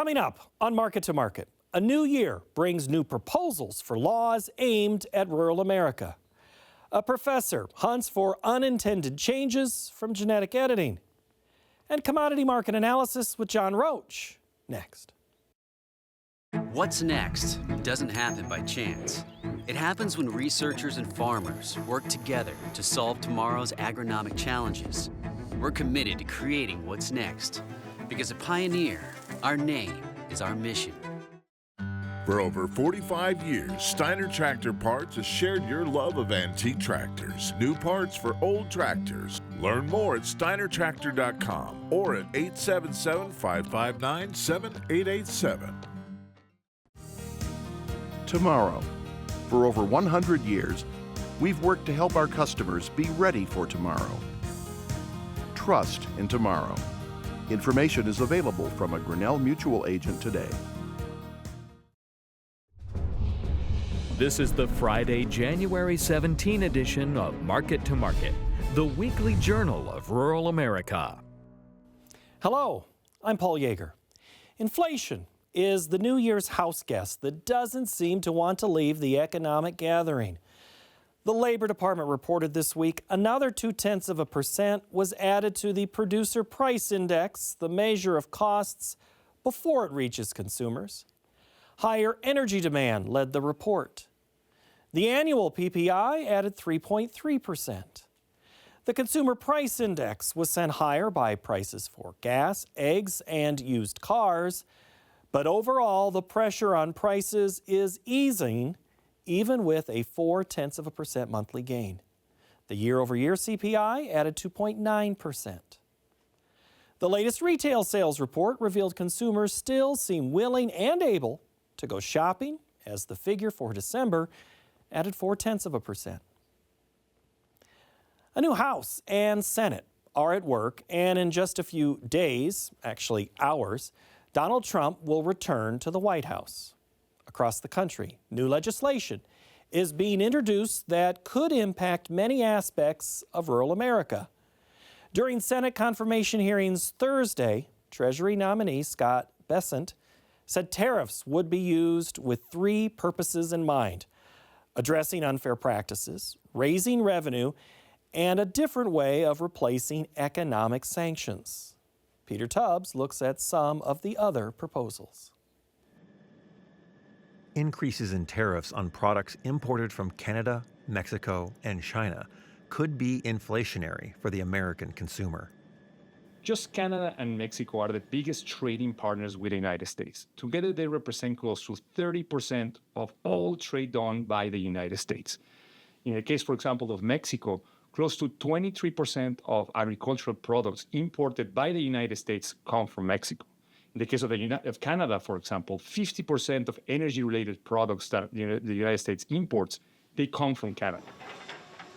Coming up on Market to Market, a new year brings new proposals for laws aimed at rural America. A professor hunts for unintended changes from genetic editing. And commodity market analysis with John Roach next. What's next doesn't happen by chance. It happens when researchers and farmers work together to solve tomorrow's agronomic challenges. We're committed to creating what's next, because at Pioneer, our name is our mission. For over 45 years, Steiner Tractor Parts has shared your love of antique tractors, new parts for old tractors. Learn more at steinertractor.com or at 877-559-7887. Tomorrow. For over 100 years, we've worked to help our customers be ready for tomorrow. Trust in tomorrow. Information is available from a Grinnell Mutual agent today. This is the Friday, January 17 edition of Market to Market, the weekly journal of rural America. Hello, I'm Paul Yeager. Inflation is the New Year's house guest that doesn't seem to want to leave the economic gathering. The Labor Department reported this week another 0.2% was added to the Producer Price Index, the measure of costs before it reaches consumers. Higher energy demand led the report. The annual PPI added 3.3%. The Consumer Price Index was sent higher by prices for gas, eggs, and used cars. But overall, the pressure on prices is easing, even with a 0.4% monthly gain. The year-over-year CPI added 2.9%. The latest retail sales report revealed consumers still seem willing and able to go shopping, as the figure for December added 0.4%. A new House and Senate are at work, and in just a few days, actually hours, Donald Trump will return to the White House. Across the country, new legislation is being introduced that could impact many aspects of rural America. During Senate confirmation hearings Thursday, Treasury nominee Scott Bessent said tariffs would be used with three purposes in mind: addressing unfair practices, raising revenue, and a different way of replacing economic sanctions. Peter Tubbs looks at some of the other proposals. Increases in tariffs on products imported from Canada, Mexico, and China could be inflationary for the American consumer. Just Canada and Mexico are the biggest trading partners with the United States. Together, they represent close to 30% of all trade done by the United States. In the case, for example, of Mexico, close to 23% of agricultural products imported by the United States come from Mexico. In the case of Canada, for example, 50% of energy-related products that the United States imports, they come from Canada.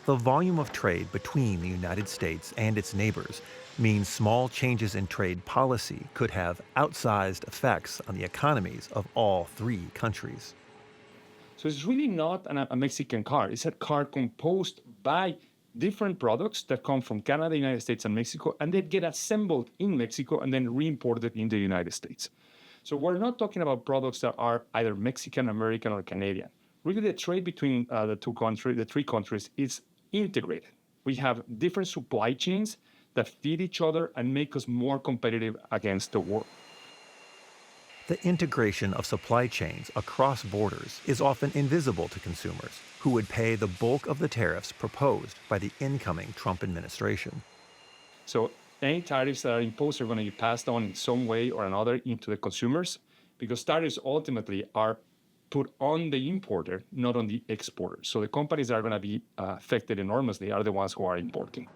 The volume of trade between the United States and its neighbors means small changes in trade policy could have outsized effects on the economies of all three countries. So it's really not a Mexican car. It's a car composed by different products that come from Canada, United States, and Mexico, and they get assembled in Mexico and then re-imported in the United States. So we're not talking about products that are either Mexican, American, or Canadian. Really, the trade between the three countries, is integrated. We have different supply chains that feed each other and make us more competitive against the world. The integration of supply chains across borders is often invisible to consumers, who would pay the bulk of the tariffs proposed by the incoming Trump administration. So any tariffs that are imposed are going to be passed on in some way or another into the consumers, because tariffs ultimately are put on the importer, not on the exporter. So the companies that are going to be affected enormously are the ones who are importing.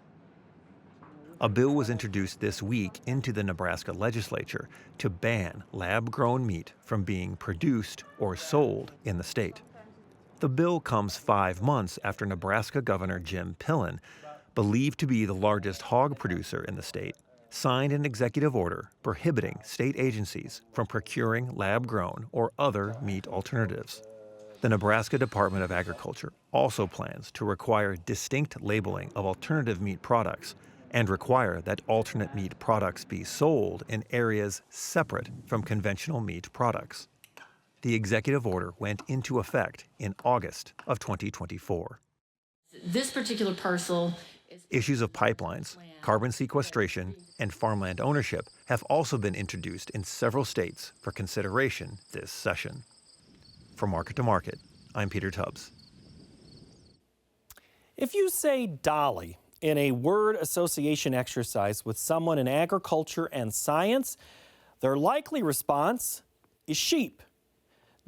A bill was introduced this week into the Nebraska legislature to ban lab-grown meat from being produced or sold in the state. The bill comes 5 months after Nebraska Governor Jim Pillen, believed to be the largest hog producer in the state, signed an executive order prohibiting state agencies from procuring lab-grown or other meat alternatives. The Nebraska Department of Agriculture also plans to require distinct labeling of alternative meat products and require that alternate meat products be sold in areas separate from conventional meat products. The executive order went into effect in August of 2024. This particular parcel is... Issues of pipelines, carbon sequestration, and farmland ownership have also been introduced in several states for consideration this session. For Market to Market, I'm Peter Tubbs. If you say dolly in a word association exercise with someone in agriculture and science, their likely response is sheep.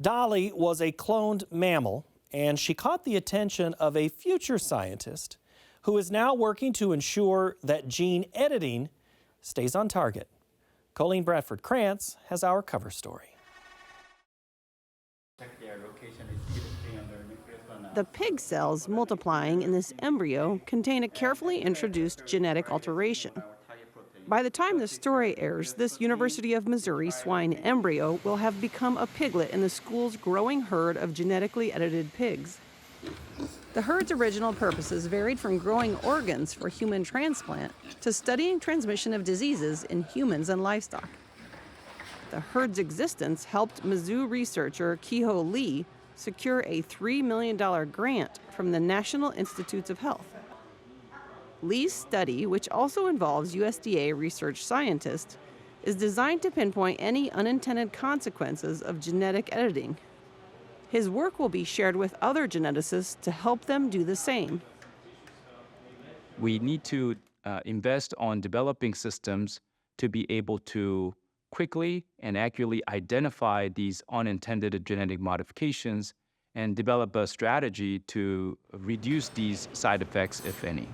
Dolly was a cloned mammal, and she caught the attention of a future scientist who is now working to ensure that gene editing stays on target. Colleen Bradford-Krantz has our cover story. The pig cells multiplying in this embryo contain a carefully introduced genetic alteration. By the time the story airs, this University of Missouri swine embryo will have become a piglet in the school's growing herd of genetically edited pigs. The herd's original purposes varied from growing organs for human transplant to studying transmission of diseases in humans and livestock. The herd's existence helped Mizzou researcher Kehoe Lee secure a $3 million grant from the National Institutes of Health. Lee's study, which also involves USDA research scientists, is designed to pinpoint any unintended consequences of genetic editing. His work will be shared with other geneticists to help them do the same. We need to invest on developing systems to be able to quickly and accurately identify these unintended genetic modifications and develop a strategy to reduce these side effects, if any.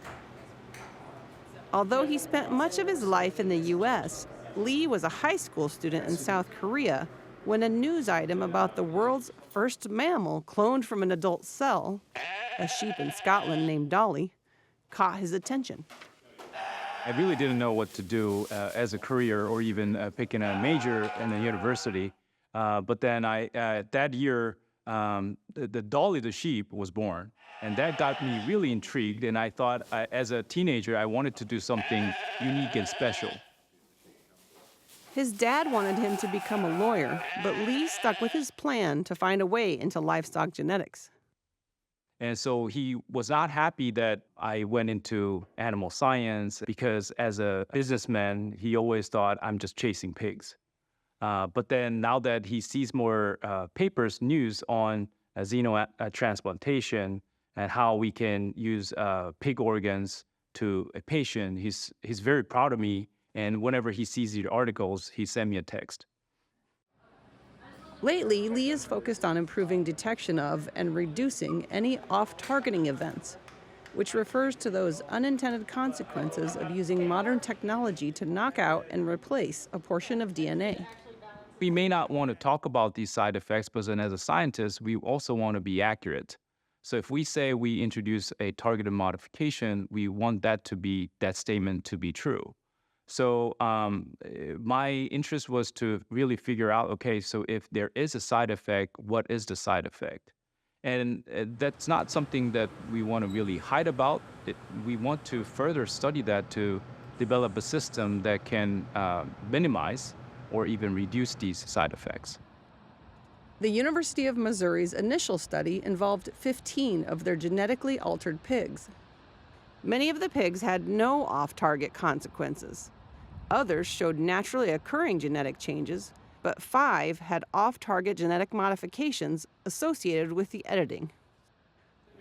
Although he spent much of his life in the U.S., Lee was a high school student in South Korea when a news item about the world's first mammal cloned from an adult cell, a sheep in Scotland named Dolly, caught his attention. I really didn't know what to do as a career or even picking a major in a university. But then that year, the Dolly the sheep was born. And that got me really intrigued. And I thought, as a teenager, I wanted to do something unique and special. His dad wanted him to become a lawyer, but Lee stuck with his plan to find a way into livestock genetics. And so he was not happy that I went into animal science because as a businessman, he always thought I'm just chasing pigs. But then now that he sees more papers, news on xenotransplantation and how we can use pig organs to a patient, he's very proud of me. And whenever he sees these articles, he sends me a text. Lately, Lee is focused on improving detection of and reducing any off-targeting events, which refers to those unintended consequences of using modern technology to knock out and replace a portion of DNA. We may not want to talk about these side effects, but then as a scientist, we also want to be accurate. So if we say we introduce a targeted modification, we want that statement to be true. So my interest was to really figure out, okay, so if there is a side effect, what is the side effect? And that's not something that we want to really hide about. We want to further study that to develop a system that can minimize or even reduce these side effects. The University of Missouri's initial study involved 15 of their genetically altered pigs. Many of the pigs had no off-target consequences. Others showed naturally occurring genetic changes, but 5 had off-target genetic modifications associated with the editing.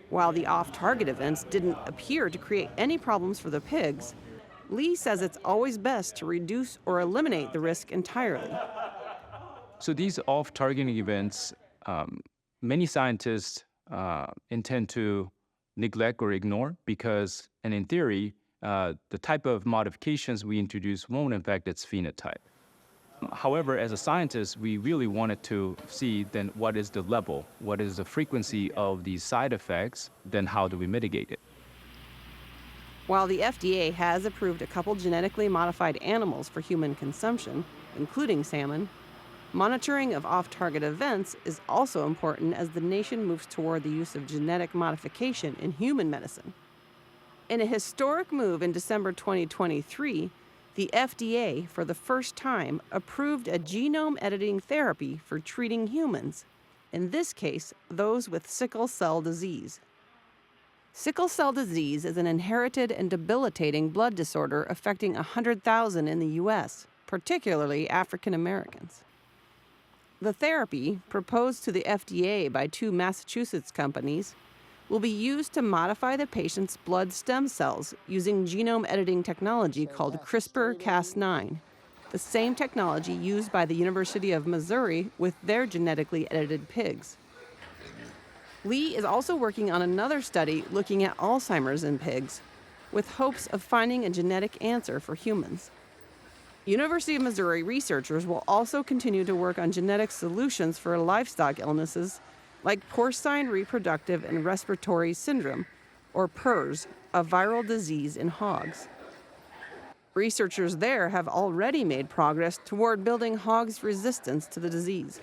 While the off-target events didn't appear to create any problems for the pigs, Lee says it's always best to reduce or eliminate the risk entirely. So these off-targeting events, many scientists intend to neglect or ignore because, and in theory, the type of modifications we introduce won't affect its phenotype. However, as a scientist, we really wanted to see then what is the level, what is the frequency of these side effects, then how do we mitigate it? While the FDA has approved a couple genetically modified animals for human consumption, including salmon, monitoring of off-target events is also important as the nation moves toward the use of genetic modification in human medicine. In a historic move in December 2023, the FDA, for the first time, approved a genome editing therapy for treating humans, in this case, those with sickle cell disease. Sickle cell disease is an inherited and debilitating blood disorder affecting 100,000 in the U.S., particularly African Americans. The therapy, proposed to the FDA by two Massachusetts companies, will be used to modify the patient's blood stem cells using genome editing technology called CRISPR-Cas9, the same technology used by the University of Missouri with their genetically edited pigs. Lee is also working on another study looking at Alzheimer's in pigs, with hopes of finding a genetic answer for humans. University of Missouri researchers will also continue to work on genetic solutions for livestock illnesses like porcine reproductive and respiratory syndrome, or PRRS, a viral disease in hogs. Researchers there have already made progress toward building hogs' resistance to the disease.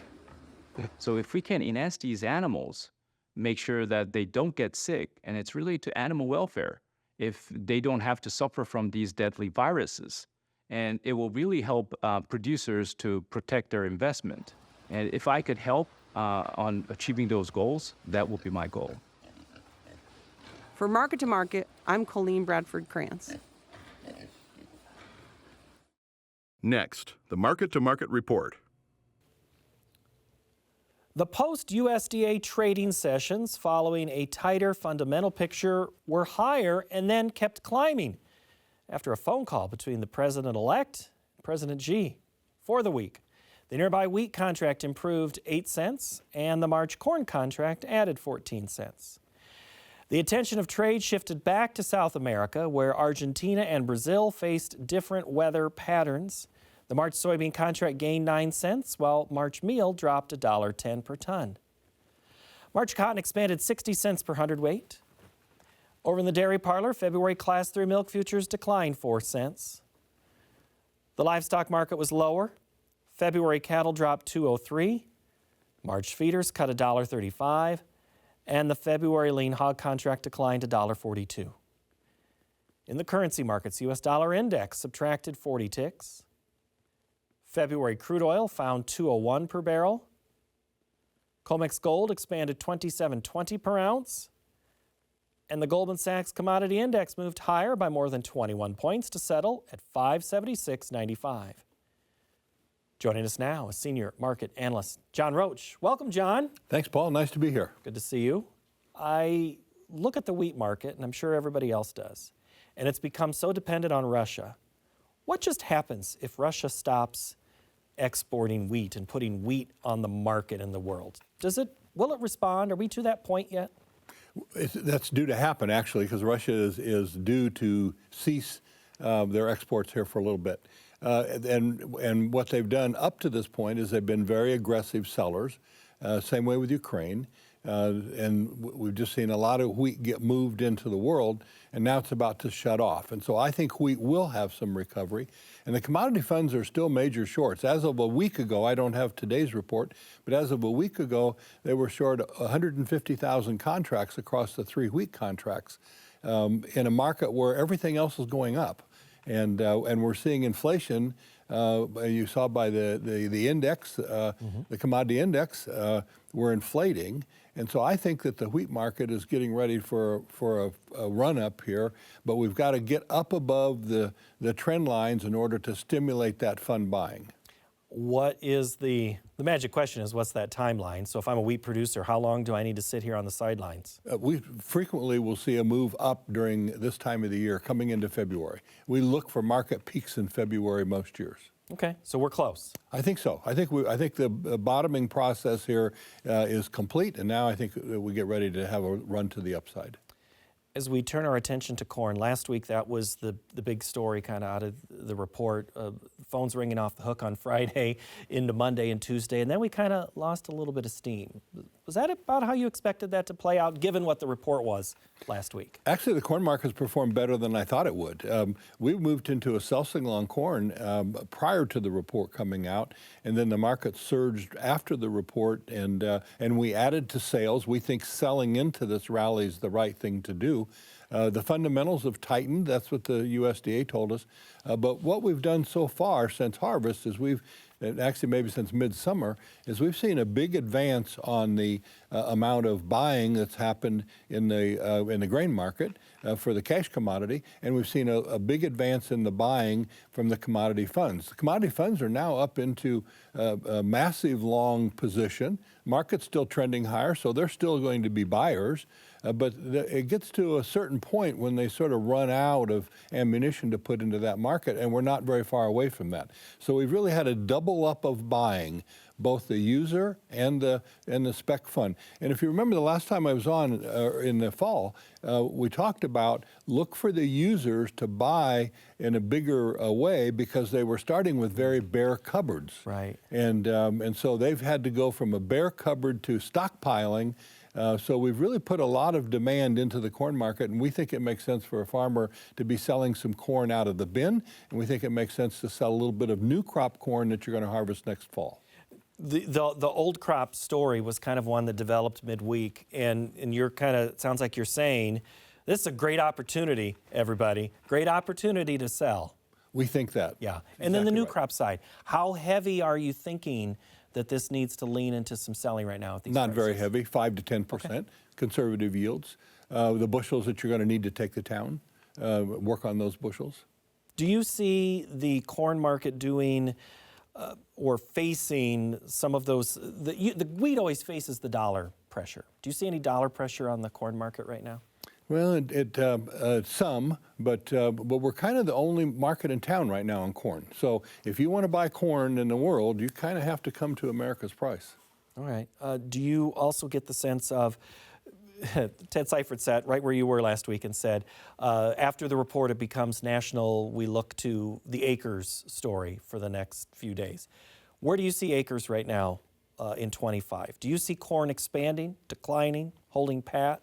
So if we can enhance these animals, make sure that they don't get sick, and it's really to animal welfare, if they don't have to suffer from these deadly viruses. And it will really help producers to protect their investment. And if I could help on achieving those goals, that will be my goal. For Market to Market, I'm Colleen Bradford Krantz. Next, the Market to Market report. The post-USDA trading sessions following a tighter fundamental picture were higher and then kept climbing after a phone call between the president-elect and President Xi. For the week, the nearby wheat contract improved 8 cents and the March corn contract added 14 cents. The attention of trade shifted back to South America, where Argentina and Brazil faced different weather patterns. The March soybean contract gained 9 cents, while March meal dropped $1.10 per ton. March cotton expanded 60 cents per hundredweight. Over in the dairy parlor, February Class 3 milk futures declined 4 cents. The livestock market was lower. February cattle dropped $2.03. March feeders cut $1.35. And the February lean hog contract declined $1.42. In the currency markets, U.S. dollar index subtracted 40 ticks. February crude oil found $2.01 per barrel. COMEX gold expanded $27.20 per ounce. And the Goldman Sachs Commodity Index moved higher by more than 21 points to settle at 576.95. Joining us now is Senior Market Analyst John Roach. Welcome, John. Thanks, Paul. Nice to be here. Good to see you. I look at the wheat market, and I'm sure everybody else does, and it's become so dependent on Russia. What just happens if Russia stops exporting wheat and putting wheat on the market in the world? Will it respond? Are we to that point yet? That's due to happen, actually, because Russia is due to cease their exports here for a little bit. And what they've done up to this point is they've been very aggressive sellers. Same way with Ukraine. And we've just seen a lot of wheat get moved into the world, and now it's about to shut off. And so I think wheat will have some recovery. And the commodity funds are still major shorts. As of a week ago, I don't have today's report, but as of a week ago, they were short 150,000 contracts across the 3 wheat contracts in a market where everything else is going up. And we're seeing inflation. You saw by the index, the commodity index, we're inflating. And so I think that the wheat market is getting ready for a run up here, but we've got to get up above the trend lines in order to stimulate that fund buying. What is the magic question is, what's that timeline? So if I'm a wheat producer, how long do I need to sit here on the sidelines? We frequently will see a move up during this time of the year, coming into February. We look for market peaks in February most years. Okay, so we're close. I think so. I think the bottoming process here is complete, and now I think we get ready to have a run to the upside. As we turn our attention to corn, last week that was the big story kind of out of the report. Phones ringing off the hook on Friday into Monday and Tuesday, and then we kind of lost a little bit of steam. Was that about how you expected that to play out, given what the report was last week? Actually, the corn market's performed better than I thought it would. We moved into a selling on corn prior to the report coming out, and then the market surged after the report, and we added to sales. We think selling into this rally is the right thing to do. continue. The fundamentals have tightened. That's what the USDA told us. But what we've done so far since harvest is and actually maybe since midsummer, is we've seen a big advance on the amount of buying that's happened in the grain market for the cash commodity, and we've seen a big advance in the buying from the commodity funds. The commodity funds are now up into a massive long position. Market's still trending higher, so they're still going to be buyers. But it gets to a certain point when they sort of run out of ammunition to put into that market, and we're not very far away from that. So we've really had a double up of buying, both the user and the spec fund. And if you remember the last time I was on in the fall, we talked about look for the users to buy in a bigger way because they were starting with very bare cupboards. Right. And so they've had to go from a bare cupboard to stockpiling. So we've really put a lot of demand into the corn market, and we think it makes sense for a farmer to be selling some corn out of the bin, and we think it makes sense to sell a little bit of new crop corn that you're going to harvest next fall. The old crop story was kind of one that developed midweek, and you're kind of, it sounds like you're saying, this is a great opportunity, everybody, great opportunity to sell. We think that. Yeah, and then the new crop side, how heavy are you thinking that this needs to lean into some selling right now at these Not prices? very heavy, 5 to 10%, conservative yields. The bushels that you're going to need to take to town, work on those bushels. Do you see the corn market doing or facing some of those, the wheat always faces the dollar pressure. Do you see any dollar pressure on the corn market right now? Well, some, but we're kind of the only market in town right now on corn. So if you want to buy corn in the world, you kind of have to come to America's price. All right. Do you also get the sense of, Ted Seifert sat right where you were last week and said, after the report it becomes national, we look to the acres story for the next few days. Where do you see acres right now in 25? Do you see corn expanding, declining, holding pat?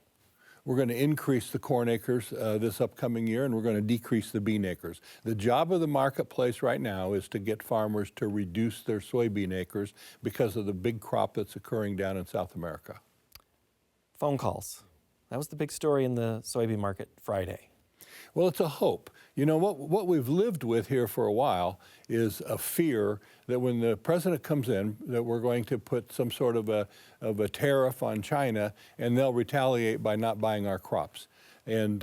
We're going to increase the corn acres this upcoming year, and we're going to decrease the bean acres. The job of the marketplace right now is to get farmers to reduce their soybean acres because of the big crop that's occurring down in South America. Phone calls. That was the big story in the soybean market Friday. Well, it's a hope. You know, what we've lived with here for a while is a fear that when the president comes in, that we're going to put some sort of a tariff on China, and they'll retaliate by not buying our crops. And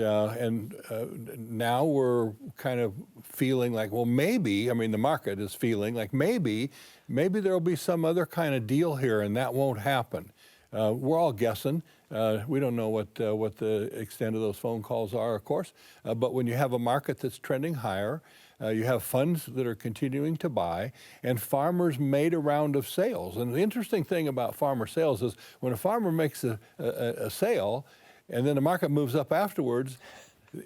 now we're kind of feeling like, well, maybe, I mean, the market is feeling like maybe there'll be some other kind of deal here, and that won't happen. We're all guessing. We don't know what the extent of those phone calls are, of course. But when you have a market that's trending higher, you have funds that are continuing to buy, and farmers made a round of sales. And the interesting thing about farmer sales is when a farmer makes a sale and then the market moves up afterwards,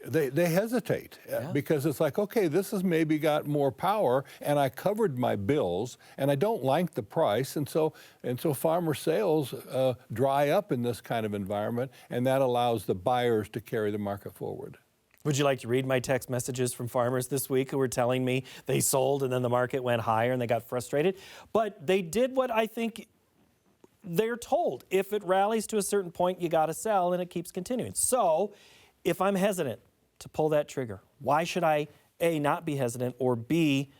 they hesitate because it's like, okay, this has maybe got more power, and I covered my bills, and I don't like the price, and so farmer sales dry up in this kind of environment, and that allows the buyers to carry the market forward. Would you like to read my text messages from farmers this week who were telling me they sold and then the market went higher and they got frustrated? But they did what I think they're told. If it rallies to a certain point, you got to sell, and it keeps continuing. So if I'm hesitant to pull that trigger, why should I, A, not be hesitant, or B,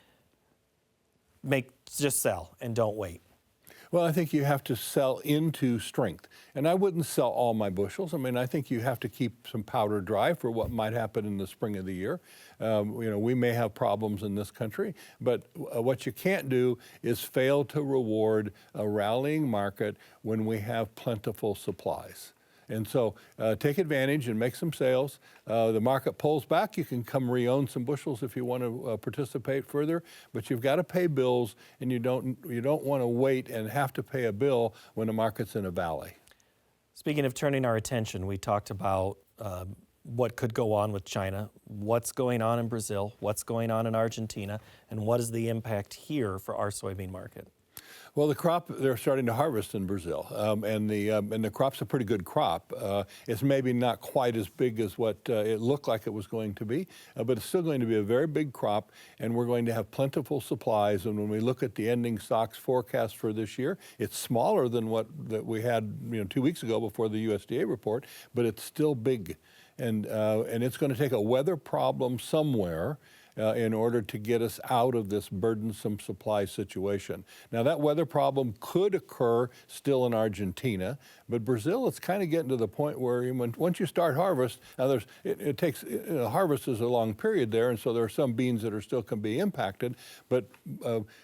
just sell and don't wait? Well, I think you have to sell into strength. And I wouldn't sell all my bushels. I mean, I think you have to keep some powder dry for what might happen in the spring of the year. We may have problems in this country, but what you can't do is fail to reward a rallying market when we have plentiful supplies. And so take advantage and make some sales. The market pulls back. You can come re-own some bushels if you want to participate further, but you've got to pay bills, and you don't want to wait and have to pay a bill when the market's in a valley. Speaking of turning our attention, we talked about what could go on with China, what's going on in Brazil, what's going on in Argentina, and what is the impact here for our soybean market? Well, the crop, they're starting to harvest in Brazil, and the crop's a pretty good crop. It's maybe not quite as big as what it looked like it was going to be, but it's still going to be a very big crop, and we're going to have plentiful supplies. And when we look at the ending stocks forecast for this year, it's smaller than what that we had 2 weeks ago before the USDA report, but it's still big. and it's going to take a weather problem somewhere in order to get us out of this burdensome supply situation. Now, that weather problem could occur still in Argentina, but Brazil, it's kind of getting to the point where once you start harvest, now it takes, harvest is a long period there, and so there are some beans that are still can be impacted, but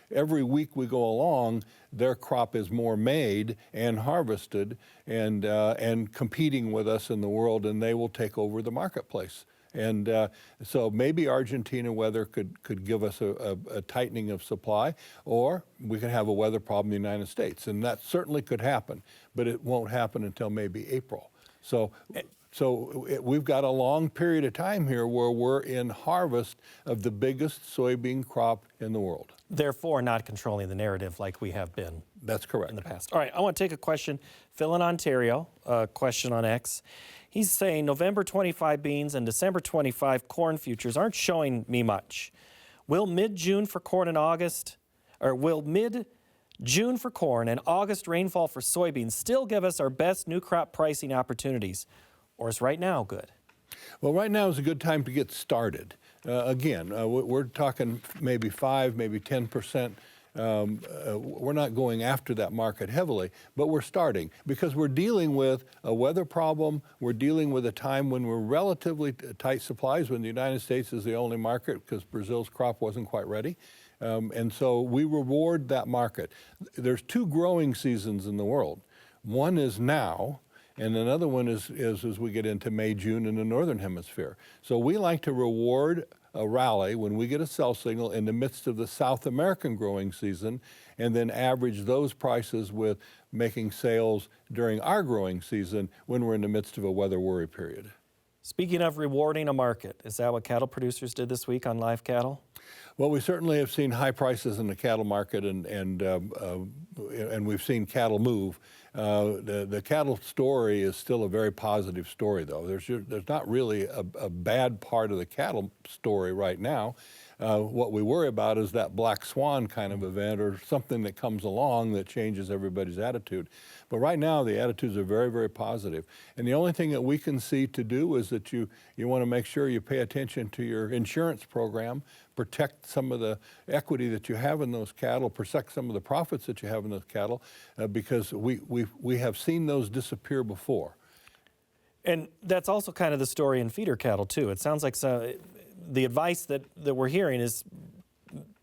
every week we go along, their crop is more made and harvested and competing with us in the world, and they will take over the marketplace. And so maybe Argentina weather could give us a tightening of supply, or we could have a weather problem in the United States. And that certainly could happen, but it won't happen until maybe April. So we've got a long period of time here where we're in harvest of the biggest soybean crop in the world. Therefore, not controlling the narrative like we have been. That's correct. In the past. All right, I want to take a question. Phil in Ontario, question on X. He's saying November 25 beans and December 25 corn futures aren't showing me much. Will mid-June for corn and August, or will mid-June for corn and August rainfall for soybeans still give us our best new crop pricing opportunities? Or is right now good? Well, right now is a good time to get started. Again, we're talking maybe 5, maybe 10%. We're not going after that market heavily, but we're starting because we're dealing with a weather problem. We're dealing with a time when we're relatively tight supplies, when the United States is the only market because Brazil's crop wasn't quite ready. And so we reward that market. There's 2 growing seasons in the world. One is now, and another one is as we get into May, June in the Northern Hemisphere. So we like to reward a rally when we get a sell signal in the midst of the South American growing season, and then average those prices with making sales during our growing season when we're in the midst of a weather worry period. Speaking of rewarding a market, is that what cattle producers did this week on live cattle? Well, we certainly have seen high prices in the cattle market, and we've seen cattle move. The cattle story is still a very positive story, though. There's not really a bad part of the cattle story right now. What we worry about is that black swan kind of event or something that comes along that changes everybody's attitude. But right now, the attitudes are very, very positive. And the only thing that we can see to do is that you want to make sure you pay attention to your insurance program, protect some of the equity that you have in those cattle, protect some of the profits that you have in those cattle, because we have seen those disappear before. And that's also kind of the story in feeder cattle, too. It sounds like the advice that we're hearing is,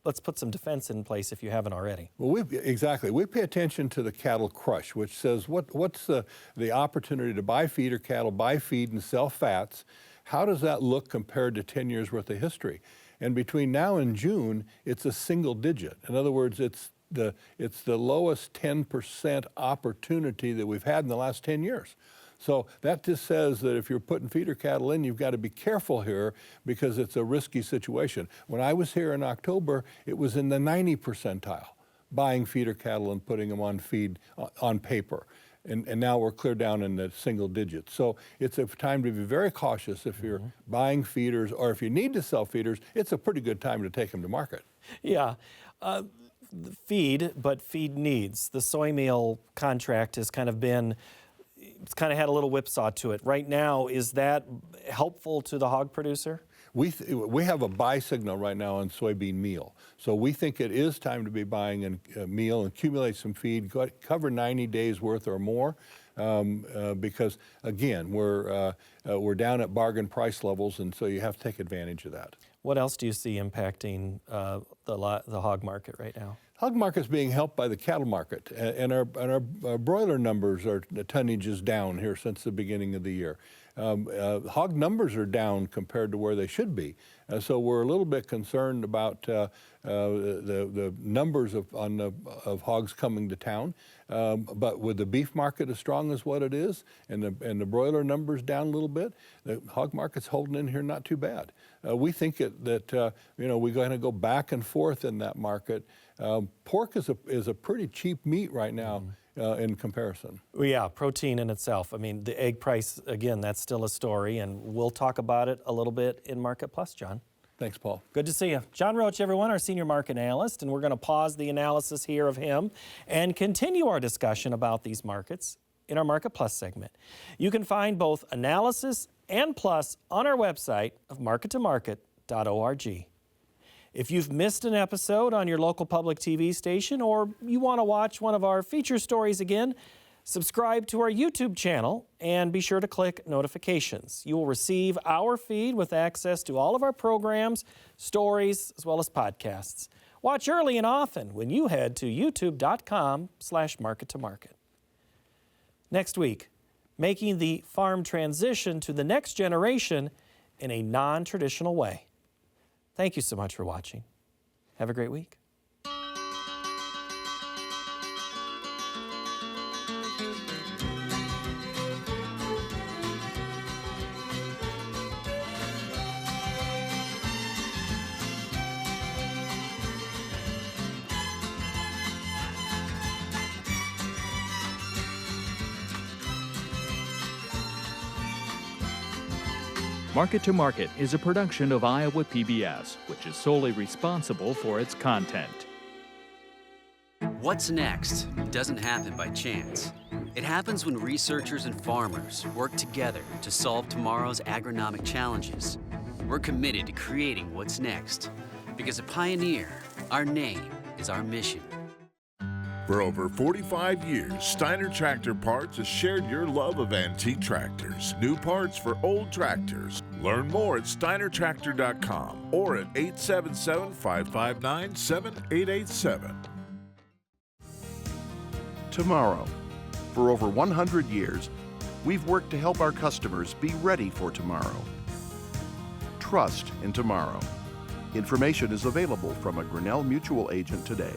let's put some defense in place if you haven't already. Well, exactly. We pay attention to the cattle crush, which says what's the opportunity to buy feeder cattle, buy feed, and sell fats. How does that look compared to 10 years worth of history? And between now and June, it's a single digit. In other words, it's the lowest 10% opportunity that we've had in the last 10 years. So that just says that if you're putting feeder cattle in, you've got to be careful here because it's a risky situation. When I was here in October, it was in the 90 percentile, buying feeder cattle and putting them on feed on paper. And now we're clear down in the single digits. So it's a time to be very cautious if you're buying feeders, or if you need to sell feeders, it's a pretty good time to take them to market. Yeah. Feed, but feed needs. The soy meal contract has kind of been, it's kind of had a little whipsaw to it. Right now, is that helpful to the hog producer? We have a buy signal right now on soybean meal. So we think it is time to be buying a meal and accumulate some feed, cover 90 days worth or more, because again, we're down at bargain price levels, and so you have to take advantage of that. What else do you see impacting the hog market right now? Hog market's being helped by the cattle market, and our broiler numbers the tonnage is down here since the beginning of the year. Hog numbers are down compared to where they should be, so we're a little bit concerned about the numbers of hogs coming to town. But with the beef market as strong as what it is, and the broiler numbers down a little bit, the hog market's holding in here not too bad. We think that we're going to go back and forth in that market. Pork is a pretty cheap meat right now. In comparison. Well, yeah, protein in itself. I mean, the egg price, again, that's still a story, and we'll talk about it a little bit in Market Plus, John. Thanks, Paul. Good to see you. John Roach, everyone, our senior market analyst, and we're going to pause the analysis here of him and continue our discussion about these markets in our Market Plus segment. You can find both analysis and Plus on our website of markettomarket.org. If you've missed an episode on your local public TV station or you want to watch one of our feature stories again, subscribe to our YouTube channel and be sure to click notifications. You will receive our feed with access to all of our programs, stories, as well as podcasts. Watch early and often when you head to youtube.com/markettomarket. Next week, making the farm transition to the next generation in a non-traditional way. Thank you so much for watching. Have a great week. Market to Market is a production of Iowa PBS, which is solely responsible for its content. What's next doesn't happen by chance. It happens when researchers and farmers work together to solve tomorrow's agronomic challenges. We're committed to creating what's next, because at Pioneer, our name is our mission. For over 45 years, Steiner Tractor Parts has shared your love of antique tractors. New parts for old tractors. Learn more at steinertractor.com or at 877-559-7887. Tomorrow. For over 100 years, we've worked to help our customers be ready for tomorrow. Trust in tomorrow. Information is available from a Grinnell Mutual agent today.